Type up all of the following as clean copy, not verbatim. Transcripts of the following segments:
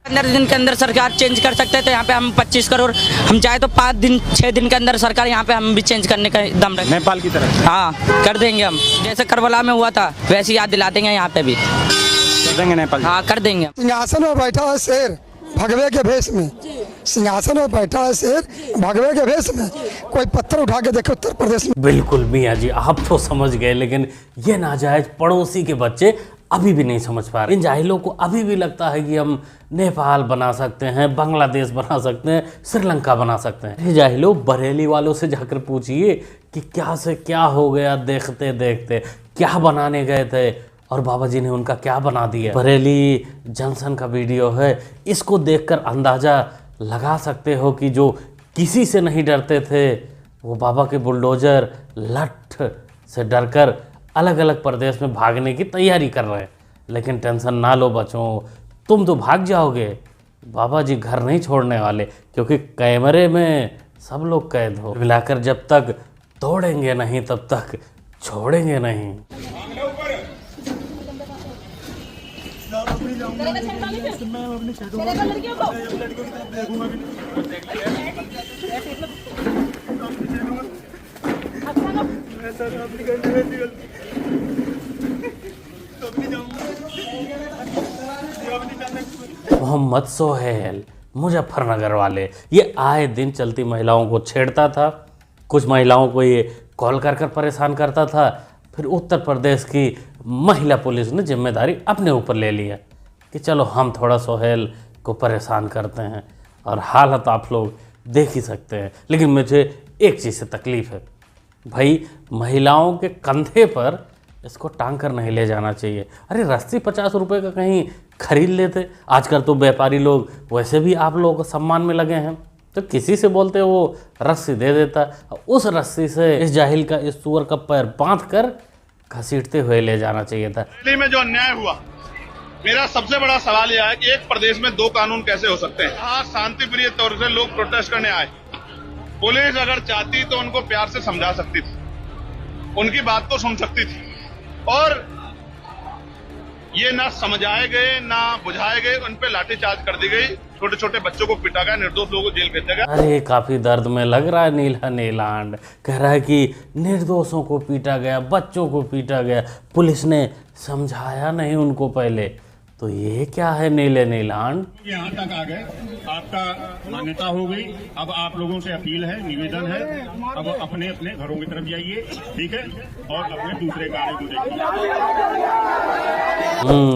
15 दिन के अंदर सरकार चेंज कर सकते थे। यहाँ पे हम 25 करोड़, हम चाहे तो 5 दिन 6 दिन के अंदर सरकार यहाँ पे हम भी चेंज करने का दम रखते। नेपाल की तरह हाँ, कर देंगे हम, जैसे करबला में हुआ था वैसे याद दिला देंगे यहाँ पे भी कर देंगे नेपाल। हाँ, कर देंगे। सिंहासन में बैठा है शेर भगवे के भेष में, सिंहासन में बैठा है शेर भगवे के भेष में, कोई पत्थर उठा के देखे उत्तर प्रदेश में। बिल्कुल मियाँ जी, आप तो समझ गए, लेकिन ये नाजायज पड़ोसी के बच्चे अभी भी नहीं समझ पा रहे। इन जाहिलों को अभी भी लगता है कि हम नेपाल बना सकते हैं, बांग्लादेश बना सकते हैं, श्रीलंका बना सकते हैं। ये जाहिलों, बरेली वालों से जाकर पूछिए कि क्या से क्या हो गया, देखते देखते क्या बनाने गए थे और बाबा जी ने उनका क्या बना दिया। बरेली जंक्शन का वीडियो है, इसको देखकर अंदाज़ा लगा सकते हो कि जो किसी से नहीं डरते थे वो बाबा के बुलडोजर लठ से डरकर अलग अलग प्रदेश में भागने की तैयारी कर रहे हैं। लेकिन टेंशन ना लो बच्चों, तुम तो भाग जाओगे, बाबा जी घर नहीं छोड़ने वाले, क्योंकि कैमरे में सब लोग कैद हो। मिलाकर जब तक तोड़ेंगे नहीं तब तक छोड़ेंगे नहीं। मोहम्मद सोहेल मुजफ्फरनगर वाले, ये आए दिन चलती महिलाओं को छेड़ता था, कुछ महिलाओं को ये कॉल कर परेशान करता था। फिर उत्तर प्रदेश की महिला पुलिस ने जिम्मेदारी अपने ऊपर ले लिया कि चलो हम थोड़ा सोहेल को परेशान करते हैं, और हालत आप लोग देख ही सकते हैं। लेकिन मुझे एक चीज़ से तकलीफ़ है भाई, महिलाओं के कंधे पर इसको टांग कर नहीं ले जाना चाहिए। अरे रस्सी 50 रुपये का कहीं खरीद लेते। आजकल तो व्यापारी लोग वैसे भी आप लोगों को सम्मान में लगे हैं, तो किसी से बोलते वो रस्सी दे देता, उस रस्सी से इस जाहिल का, इस सुअर का पैर बांध कर घसीटते हुए ले जाना चाहिए था। दिल्ली में जो अन्याय हुआ, मेरा सबसे बड़ा सवाल यह है कि एक प्रदेश में 2 कानून कैसे हो सकते हैं। आज शांतिप्रिय तौर से लोग प्रोटेस्ट करने आए, पुलिस अगर चाहती तो उनको प्यार से समझा सकती थी, उनकी बात को सुन सकती थी, और ये ना समझाए गए ना बुझाए गए, उन पे लाठीचार्ज कर दी गई, छोटे छोटे बच्चों को पीटा गया, निर्दोष लोगों को जेल भेजा गया। अरे काफी दर्द में लग रहा है नीला नीलांड, कह रहा है कि निर्दोषों को पीटा गया, बच्चों को पीटा गया, पुलिस ने समझाया नहीं उनको पहले। तो ये क्या है नीले नीलांड? यहाँ तक आ गए, आपका मान्यता हो गई। अब आप लोगों से अपील है, निवेदन है, अब अपने अपने घरों की तरफ जाइए, ठीक है, और अपने दूसरे कार्य को देखिए।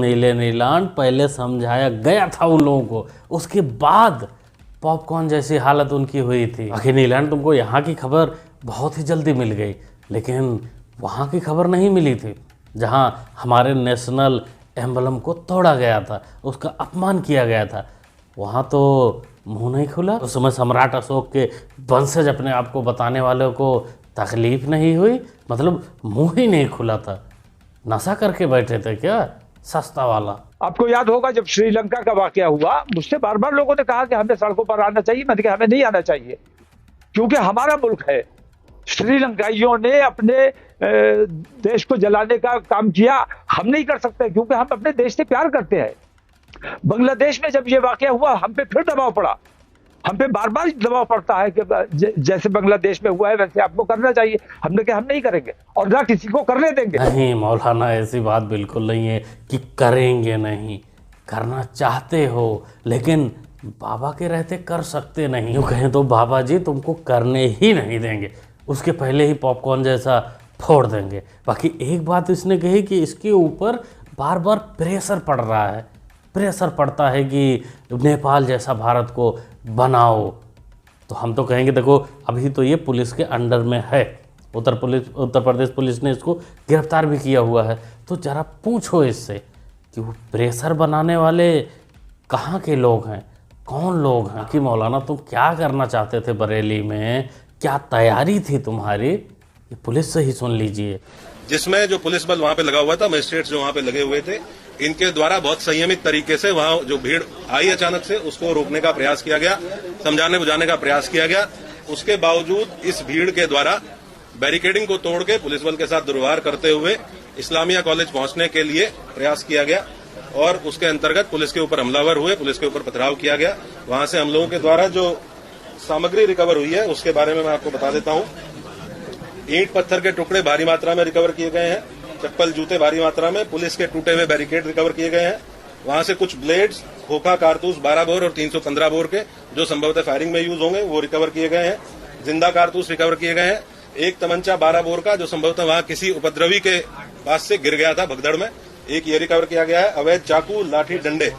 नीले नीलांड, पहले समझाया गया था उन लोगों को, उसके बाद पॉपकॉर्न जैसी हालत उनकी हुई थी। आखिर नीलांड, तुमको यहाँ की खबर बहुत ही जल्दी मिल गई, लेकिन वहाँ की खबर नहीं मिली थी जहाँ हमारे नेशनल एम्बलम को तोड़ा गया था, उसका अपमान किया गया था। वहाँ तो मुंह नहीं खुला। उस समय सम्राट अशोक के वंशज अपने आप को बताने वालों को तकलीफ नहीं हुई, मतलब मुंह ही नहीं खुला था। नशा करके बैठे थे क्या, सस्ता वाला। आपको याद होगा जब श्रीलंका का वाकया हुआ, मुझसे बार बार लोगों ने कहा कि हमें सड़कों पर आना चाहिए, मैंने कहा हमें नहीं आना चाहिए, क्योंकि हमारा मुल्क है। श्रीलंकाइयों ने अपने देश को जलाने का काम किया, हम नहीं कर सकते, क्योंकि हम अपने देश से प्यार करते हैं। बांग्लादेश में जब ये वाकया हुआ, हम पे फिर दबाव पड़ा, हम पे बार बार दबाव पड़ता है कि जैसे बांग्लादेश में हुआ है वैसे आपको करना चाहिए। हमने कहा हम नहीं करेंगे और ना किसी को करने देंगे। नहीं मौलाना, ऐसी बात बिल्कुल नहीं है कि करेंगे नहीं, करना चाहते हो, लेकिन बाबा के रहते कर सकते नहीं। यूँ कहें तो बाबा जी तुमको करने ही नहीं देंगे, उसके पहले ही पॉपकॉर्न जैसा फोड़ देंगे। बाकी एक बात इसने कही कि इसके ऊपर बार बार प्रेशर पड़ रहा है, प्रेशर पड़ता है कि नेपाल जैसा भारत को बनाओ। तो हम तो कहेंगे देखो, अभी तो ये पुलिस के अंडर में है, उत्तर प्रदेश पुलिस ने इसको गिरफ्तार भी किया हुआ है। तो ज़रा पूछो इससे कि वो प्रेशर बनाने वाले कहाँ के लोग हैं, कौन लोग हैं। कि मौलाना तुम क्या करना चाहते थे बरेली में, क्या तैयारी थी तुम्हारी, ये पुलिस से ही सुन लीजिए। जिसमें जो पुलिस बल वहां पे लगा हुआ था, मजिस्ट्रेट जो वहां पे लगे हुए थे, इनके द्वारा बहुत संयमित तरीके से वहां जो भीड़ आई अचानक से उसको रोकने का प्रयास किया गया, समझाने बुझाने का प्रयास किया गया। उसके बावजूद इस भीड़ के द्वारा बैरिकेडिंग को तोड़ के पुलिस बल के साथ दुर्व्यवहार करते हुए इस्लामिया कॉलेज पहुंचने के लिए प्रयास किया गया और उसके अंतर्गत पुलिस के ऊपर हमलावर हुए, पुलिस के ऊपर पथराव किया गया। वहां से हम लोगों के द्वारा जो सामग्री रिकवर हुई है उसके बारे में मैं आपको बता देता हूं। ईंट पत्थर के टुकड़े भारी मात्रा में रिकवर किए गए हैं, चप्पल जूते भारी मात्रा में, पुलिस के टूटे हुए बैरिकेड रिकवर किए गए हैं। वहां से कुछ ब्लेड्स, खोखा कारतूस 12 बोर और 315 बोर के जो संभवतः फायरिंग में यूज होंगे वो रिकवर किए गए हैं। जिंदा कारतूस रिकवर किए गए हैं। एक तमंचा 12 बोर का जो संभवतः वहां किसी उपद्रवी के पास से गिर गया था भगदड़ में, एक ये रिकवर किया गया है। अवैध चाकू, लाठी, डंडे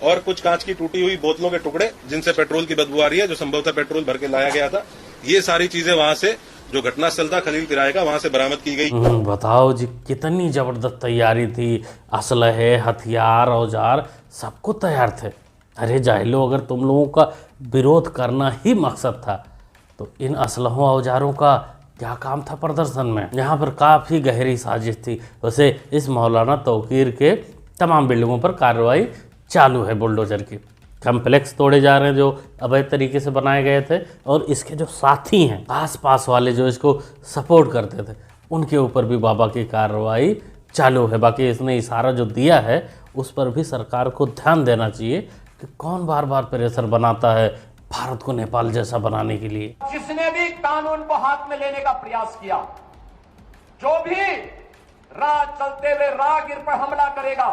और कुछ कांच की टूटी हुई बोतलों के टुकड़े जिनसे पेट्रोल की बदबू आ रही है, जो संभवतः पेट्रोल भर के लाया गया था। ये सारी चीजें वहां से जो घटनास्थल था खलील तिराहे का, वहां से बरामद की गई। बताओ जी, कितनी जबरदस्त तैयारी थी। असलहे, हथियार, औजार सबको तैयार थे। अरे जाहिलो, अगर तुम लोगों का विरोध करना ही मकसद था तो इन असलहों औजारों का क्या काम था प्रदर्शन में। यहाँ पर काफ़ी गहरी साजिश थी। वैसे इस मौलाना तौकीर के तमाम बिल्डिंगों पर कार्रवाई चालू है बुलडोजर की। कम्प्लेक्स तोड़े जा रहे हैं जो अवैध तरीके से बनाए गए थे, और इसके जो साथी हैं, आसपास वाले जो इसको सपोर्ट करते थे, उनके ऊपर भी बाबा की कार्रवाई चालू है। बाकी इसने इशारा जो दिया है उस पर भी सरकार को ध्यान देना चाहिए कि कौन बार बार प्रेशर बनाता है भारत को नेपाल जैसा बनाने के लिए। जिसने भी कानून को हाथ में लेने का प्रयास किया, जो भी राह चलते हुए राहगीर पर हमला करेगा,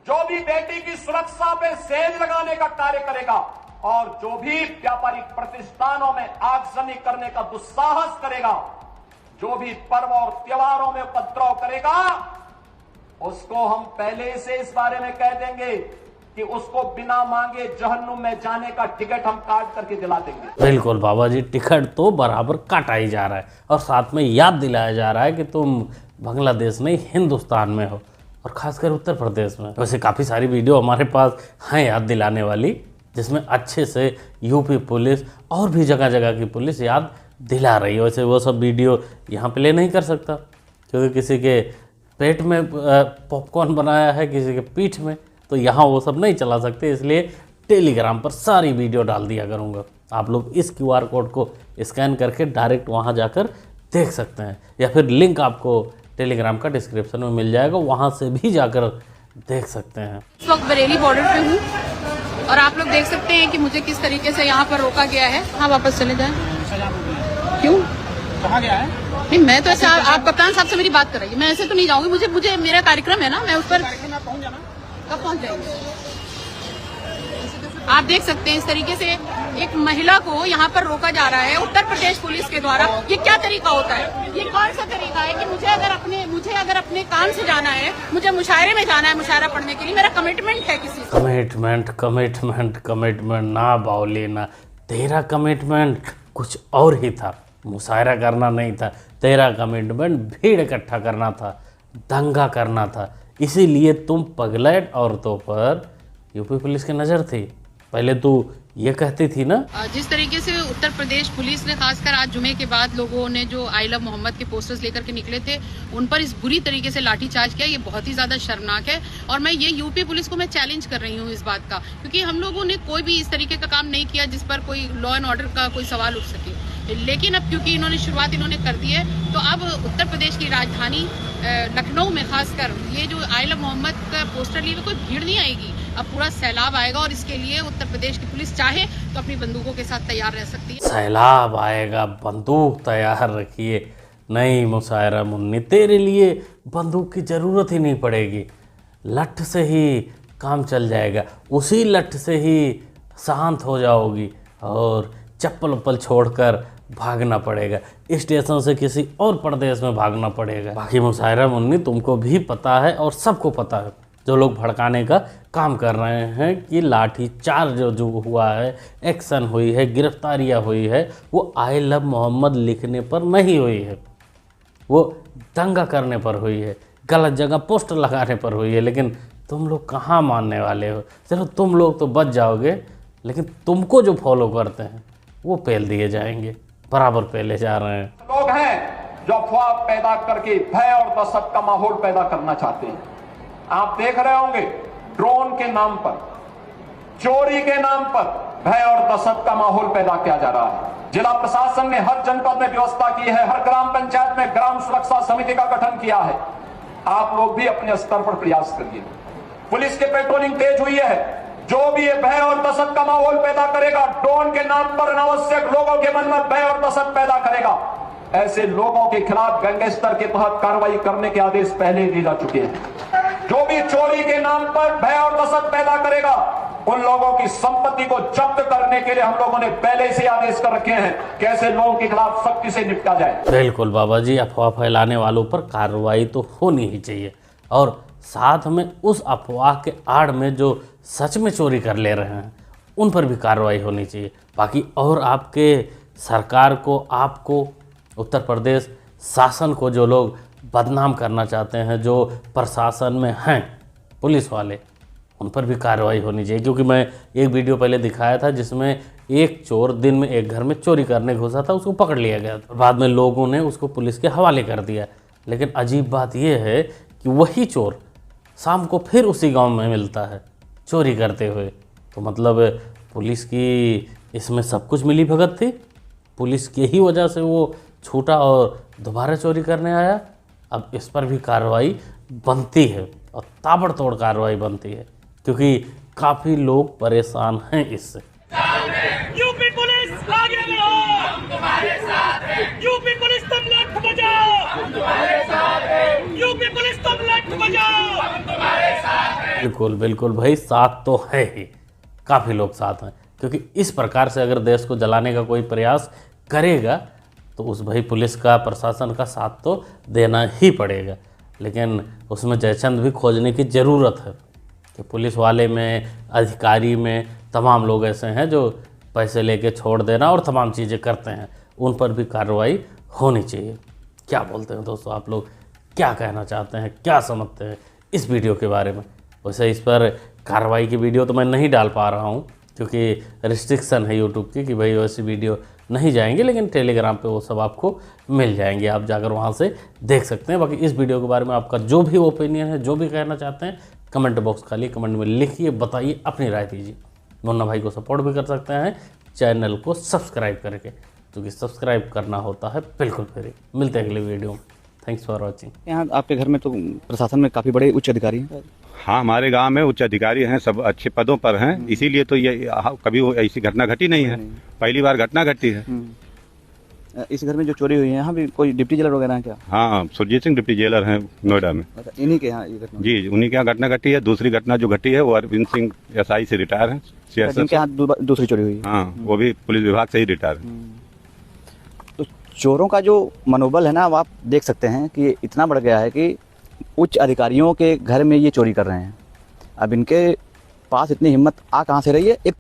जो भी बेटी की सुरक्षा पे सेज लगाने का कार्य करेगा, और जो भी व्यापारिक प्रतिष्ठानों में आगजनी करने का दुस्साहस करेगा, जो भी पर्व और त्योहारों में उपद्रव करेगा, उसको हम पहले से इस बारे में कह देंगे कि उसको बिना मांगे जहन्नुम में जाने का टिकट हम काट करके दिला देंगे। बिल्कुल बाबा जी, टिकट तो बराबर काटा ही जा रहा है, और साथ में याद दिलाया जा रहा है कि तुम बांग्लादेश नहीं हिंदुस्तान में हो, और खासकर उत्तर प्रदेश में। वैसे काफ़ी सारी वीडियो हमारे पास हैं याद दिलाने वाली, जिसमें अच्छे से यूपी पुलिस और भी जगह जगह की पुलिस याद दिला रही है। वैसे वो सब वीडियो यहाँ प्ले नहीं कर सकता, क्योंकि किसी के पेट में पॉपकॉर्न बनाया है, किसी के पीठ में, तो यहाँ वो सब नहीं चला सकते। इसलिए टेलीग्राम पर सारी वीडियो डाल दिया करूँगा। आप लोग इस QR कोड को स्कैन करके डायरेक्ट वहाँ जाकर देख सकते हैं, या फिर लिंक आपको टेलीग्राम का डिस्क्रिप्शन में मिल जाएगा, वहाँ से भी जाकर देख सकते हैं। इस वक्त बरेली बॉर्डर पे हूँ, और आप लोग देख सकते हैं कि मुझे किस तरीके से यहाँ पर रोका गया है। हाँ, वापस चले जाएं। क्यों? कहाँ गया है? नहीं, मैं तो ऐसा, आप कप्तान साहब से मेरी बात कराइए, मैं ऐसे तो नहीं जाऊंगी। मुझे मेरा कार्यक्रम है ना, मैं उस पर कब पहुँच जाएंगे। आप देख सकते हैं इस तरीके से एक महिला को यहाँ पर रोका जा रहा है उत्तर प्रदेश पुलिस के द्वारा। ये क्या तरीका होता है? ये कौन सा तरीका है कि मुझे अगर अपने काम से जाना है, मुझे मुशायरे में जाना है, मुशायरा पढ़ने के लिए, मेरा कमिटमेंट है किसी से। कमिटमेंट ना बाउली ना, तेरा कमिटमेंट कुछ और ही था। मुशायरा करना नहीं था, तेरा कमिटमेंट भीड़ इकट्ठा करना था, दंगा करना था। इसीलिए तुम पगलैट औरतों पर यूपी पुलिस की नज़र थी। पहले तू ये कहती थी ना। जिस तरीके से उत्तर प्रदेश पुलिस ने खासकर आज जुमे के बाद लोगों ने जो आई लव मोहम्मद के पोस्टर्स लेकर के निकले थे, उन पर इस बुरी तरीके से लाठीचार्ज किया, ये बहुत ही ज्यादा शर्मनाक है। और मैं ये यूपी पुलिस को मैं चैलेंज कर रही हूँ इस बात का, क्योंकि हम लोगों ने कोई भी इस तरीके का काम नहीं किया जिस पर कोई लॉ एंड ऑर्डर का कोई सवाल उठ सके। लेकिन अब क्योंकि इन्होंने शुरुआत कर दी है, तो अब उत्तर प्रदेश की राजधानी लखनऊ में खासकर ये जो आई लव मोहम्मद का पोस्टर लिए कोई भीड़ नहीं आएगी, अब पूरा सैलाब आएगा। और इसके लिए उत्तर प्रदेश की पुलिस चाहे तो अपनी बंदूकों के साथ तैयार रह सकती है। सैलाब आएगा, बंदूक तैयार रखिए। नहीं मुशायरा मुन्नी, तेरे लिए बंदूक की ज़रूरत ही नहीं पड़ेगी, लठ से ही काम चल जाएगा। उसी लठ से ही शांत हो जाओगी, और चप्पल उप्पल छोड़कर भागना पड़ेगा, स्टेशन से किसी और प्रदेश में भागना पड़ेगा। बाकी मुशायरा मुन्नी, तुमको भी पता है और सबको पता है, जो लोग भड़काने का काम कर रहे हैं, कि लाठी चार्ज जो हुआ है, एक्शन हुई है, गिरफ्तारियां हुई है, वो आई लव मोहम्मद लिखने पर नहीं हुई है, वो दंगा करने पर हुई है, गलत जगह पोस्टर लगाने पर हुई है। लेकिन तुम लोग कहाँ मानने वाले हो? चलो तुम लोग तो बच जाओगे, लेकिन तुमको जो फॉलो करते हैं वो पेल दिए जाएंगे, बराबर पेले जा रहे हैं। लोग हैं जो अफवाह पैदा करके भय और दहशत का माहौल पैदा करना चाहते हैं। आप देख रहे होंगे ड्रोन के नाम पर, चोरी के नाम पर भय और दहशत का माहौल पैदा किया जा रहा है। जिला प्रशासन ने हर जनपद में व्यवस्था की है, हर ग्राम पंचायत में ग्राम सुरक्षा समिति का गठन किया है। आप लोग भी अपने स्तर पर प्रयास करिए। पुलिस की पेट्रोलिंग तेज हुई है। जो भी ये भय और दहशत का माहौल पैदा करेगा, ड्रोन के नाम पर अनावश्यक लोगों के मन में भय और दहशत पैदा करेगा, ऐसे लोगों के खिलाफ गैंगस्टर के तहत कार्रवाई करने के आदेश पहले दिए जा चुके हैं। जो भी चोरी के नाम पर भय और दहशत पैदा करेगा, उन लोगों की संपत्ति को जब्त करने के लिए हम लोगों ने पहले से आदेश कर रखे हैं कि ऐसे लोगों के खिलाफ सख्ती से निपटा जाए। बिल्कुल बाबा जी, अफवाह फैलाने वालों पर कार्रवाई तो होनी ही चाहिए, और साथ में उस अफवाह के आड़ में जो सच में चोरी कर ले रहे हैं उन पर भी कार्रवाई होनी चाहिए। बाकी और आपके सरकार को, आपको, उत्तर प्रदेश शासन को जो लोग बदनाम करना चाहते हैं, जो प्रशासन में हैं पुलिस वाले, उन पर भी कार्रवाई होनी चाहिए। क्योंकि मैं एक वीडियो पहले दिखाया था जिसमें एक चोर दिन में एक घर में चोरी करने घुसा था, उसको पकड़ लिया गया था, बाद में लोगों ने उसको पुलिस के हवाले कर दिया। लेकिन अजीब बात यह है कि वही चोर शाम को फिर उसी गांव में मिलता है चोरी करते हुए। तो मतलब पुलिस की इसमें सब कुछ मिली भगत थी, पुलिस की ही वजह से वो छूटा और दोबारा चोरी करने आया। अब इस पर भी कार्रवाई बनती है और ताबड़तोड़ कार्रवाई बनती है, क्योंकि काफ़ी लोग परेशान हैं इससे। यूपी पुलिस आगे बढ़ो, हम तुम्हारे साथ हैं। यूपी पुलिस तुम लठ बजाओ, हम तुम्हारे साथ हैं। यूपी पुलिस तुम लठ बजाओ, हम तुम्हारे साथ हैं। बिल्कुल बिल्कुल भाई, साथ तो है ही, काफ़ी लोग साथ हैं। क्योंकि इस प्रकार से अगर देश को जलाने का कोई प्रयास करेगा तो उस भाई पुलिस का, प्रशासन का साथ तो देना ही पड़ेगा। लेकिन उसमें जयचंद भी खोजने की ज़रूरत है कि पुलिस वाले में, अधिकारी में तमाम लोग ऐसे हैं जो पैसे लेके छोड़ देना और तमाम चीज़ें करते हैं, उन पर भी कार्रवाई होनी चाहिए। क्या बोलते हैं दोस्तों आप लोग, क्या कहना चाहते हैं, क्या समझते हैं इस वीडियो के बारे में? वैसे इस पर कार्रवाई की वीडियो तो मैं नहीं डाल पा रहा हूँ क्योंकि रिस्ट्रिक्शन है यूट्यूब की कि भाई वैसी वीडियो नहीं जाएंगे, लेकिन टेलीग्राम पे वो सब आपको मिल जाएंगे, आप जाकर वहाँ से देख सकते हैं। बाकी इस वीडियो के बारे में आपका जो भी ओपिनियन है, जो भी कहना चाहते हैं, कमेंट बॉक्स खाली कमेंट में लिखिए, बताइए, अपनी राय दीजिए। मुन्ना भाई को सपोर्ट भी कर सकते हैं चैनल को सब्सक्राइब करके, क्योंकि सब्सक्राइब करना होता है बिल्कुल फ्री। मिलते हैं अगले वीडियो में। Thanks for watching. यहाँ आपके घर में तो प्रशासन में काफ़ी बड़े उच्च अधिकारी हैं। हाँ, हमारे गांव में उच्च अधिकारी हैं, सब अच्छे पदों पर हैं, इसीलिए तो ये कभी ऐसी घटना घटी नहीं है, पहली बार घटना घटी है। इस घर में जो चोरी हुई है, यहाँ भी कोई डिप्टी जेलर वगैरह हैं क्या? हाँ, सुरजीत सिंह डिप्टी जेलर हैं नोएडा में। इन्हीं के यहाँ ये घटना? जी, उन्हीं के यहाँ घटना घटी है। दूसरी घटना जो घटी है वो अरविंद सिंह SI से रिटायर है, जिनके यहाँ दूसरी चोरी हुई है। हाँ, वो भी पुलिस विभाग से ही रिटायर है। तो चोरों का जो मनोबल है ना, वो आप देख सकते हैं कि इतना बढ़ गया है कि उच्च अधिकारियों के घर में ये चोरी कर रहे हैं। अब इनके पास इतनी हिम्मत आ कहाँ से रही है? एक